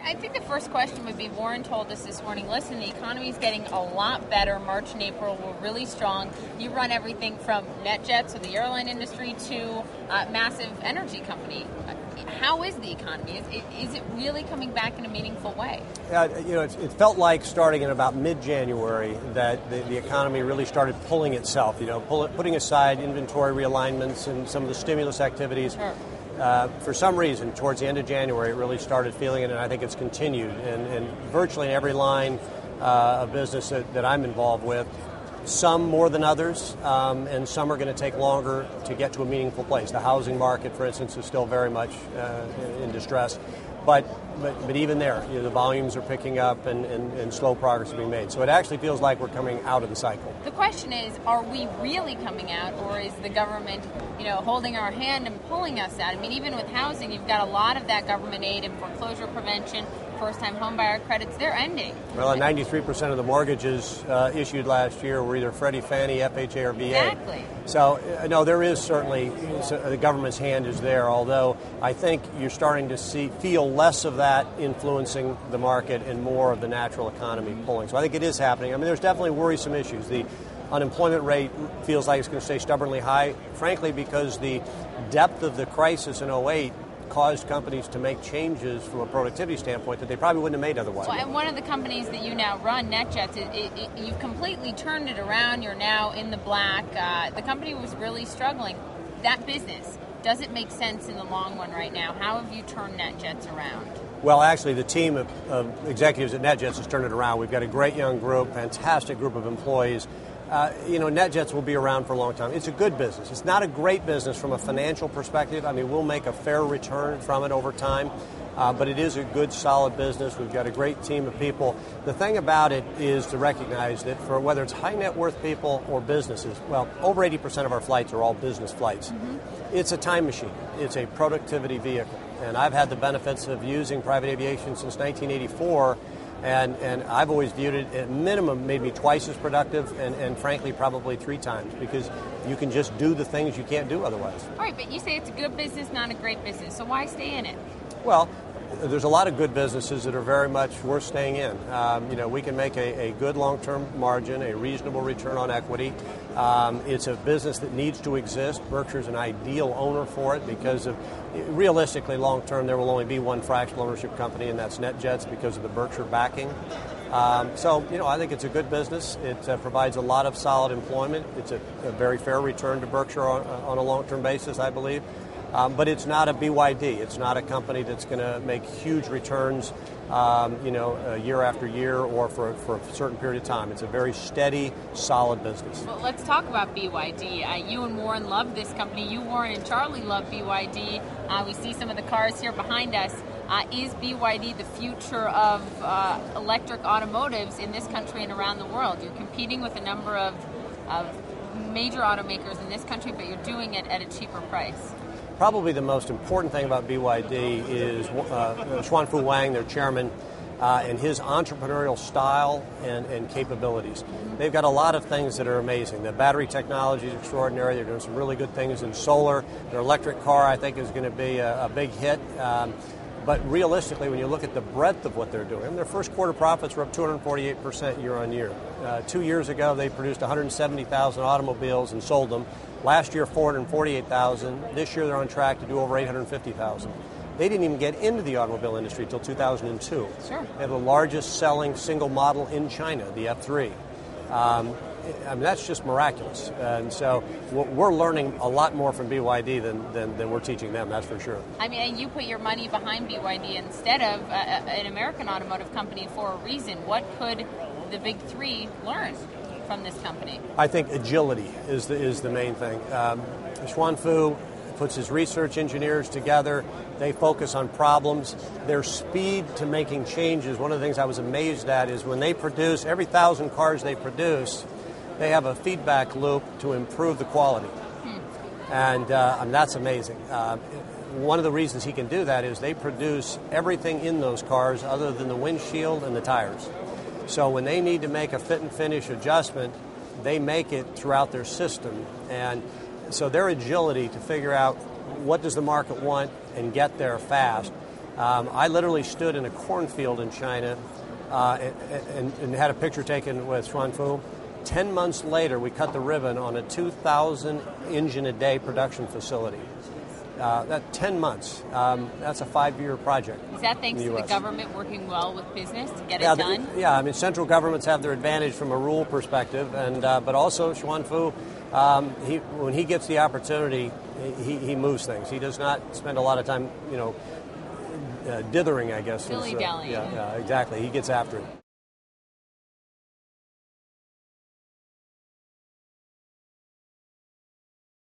I think the first question would be, Warren told us this morning, listen, the economy is getting a lot better. March and April were really strong. You run everything from NetJets, so the airline industry, to a massive energy company. How is the economy? Is it really coming back in a meaningful way? It felt like starting in about mid-January that the economy really started pulling itself, putting aside inventory realignments and some of the stimulus activities. Sure. For some reason, towards the end of January, it really started feeling it, and I think it's continued. And virtually in every line of business that I'm involved with, some more than others, and some are going to take longer to get to a meaningful place. The housing market, for instance, is still very much in distress. But even there, the volumes are picking up and slow progress is being made. So it actually feels like we're coming out of the cycle. The question is, are we really coming out, or is the government, holding our hand and pulling us out? I mean, even with housing, you've got a lot of that government aid and foreclosure prevention, first-time homebuyer credits, they're ending. Well, 93% of the mortgages issued last year were either Freddie, Fannie, FHA, or VA. Exactly. So, no, there is certainly, the government's hand is there, although I think you're starting to feel less of that influencing the market and more of the natural economy pulling. So I think it is happening. I mean, there's definitely worrisome issues. The unemployment rate feels like it's going to stay stubbornly high, frankly, because the depth of the crisis in '08 caused companies to make changes from a productivity standpoint that they probably wouldn't have made otherwise. Well, and one of the companies that you now run, NetJets, you've completely turned it around. You're now in the black. The company was really struggling. That business, does it make sense in the long run right now? How have you turned NetJets around? Well, actually, the team of executives at NetJets has turned it around. We've got a great young group, fantastic group of employees. NetJets will be around for a long time. It's a good business. It's not a great business from a financial perspective. I mean, we'll make a fair return from it over time, but it is a good, solid business. We've got a great team of people. The thing about it is to recognize that for whether it's high net worth people or businesses, well, over 80% of our flights are all business flights. Mm-hmm. It's a time machine. It's a productivity vehicle. And I've had the benefits of using private aviation since 1984. And I've always viewed it, at minimum, made me twice as productive and frankly, probably 3 times, because you can just do the things you can't do otherwise. All right, but you say it's a good business, not a great business. So why stay in it? Well, there's a lot of good businesses that are very much worth staying in. We can make a good long-term margin, a reasonable return on equity. It's a business that needs to exist. Berkshire's an ideal owner for it because of, realistically, long-term, there will only be one fractional ownership company, and that's NetJets because of the Berkshire backing. I think it's a good business. It provides a lot of solid employment. It's a very fair return to Berkshire on a long-term basis, I believe. But it's not a BYD. It's not a company that's going to make huge returns, year after year or for a certain period of time. It's a very steady, solid business. Well, let's talk about BYD. You and Warren love this company. You, Warren, and Charlie love BYD. We see some of the cars here behind us. Is BYD the future of electric automotives in this country and around the world? You're competing with a number of major automakers in this country, but you're doing it at a cheaper price. Probably the most important thing about BYD is Xuanfu Wang, their chairman, and his entrepreneurial style and capabilities. They've got a lot of things that are amazing. The battery technology is extraordinary. They're doing some really good things in solar. Their electric car, I think, is going to be a big hit. But realistically, when you look at the breadth of what they're doing, their first quarter profits were up 248% year on year. 2 years ago, they produced 170,000 automobiles and sold them. Last year, 448,000. This year, they're on track to do over 850,000. They didn't even get into the automobile industry until 2002. Sure. They have the largest selling single model in China, the F3. That's just miraculous. And so we're learning a lot more from BYD than we're teaching them, that's for sure. I mean, and you put your money behind BYD instead of an American automotive company for a reason. What could the big three learn from this company? I think agility is the main thing. Xuanfu puts his research engineers together. They focus on problems. Their speed to making changes, one of the things I was amazed at is when they produce, every 1,000 cars they produce, they have a feedback loop to improve the quality. And that's amazing. One of the reasons he can do that is they produce everything in those cars other than the windshield and the tires. So when they need to make a fit and finish adjustment, they make it throughout their system. And so their agility to figure out what does the market want and get there fast I literally stood in a cornfield in China and had a picture taken with Xuanfu. 10 months later, we cut the ribbon on a 2,000 engine a day production facility. That 10 months. That's a 5-year project. Is that thanks to the government working well with business to get it done? I mean, central governments have their advantage from a rule perspective, and but also Xuanfu, when he gets the opportunity, he moves things. He does not spend a lot of time, dithering, I guess. Dilly-dallying. Yeah, exactly. He gets after it.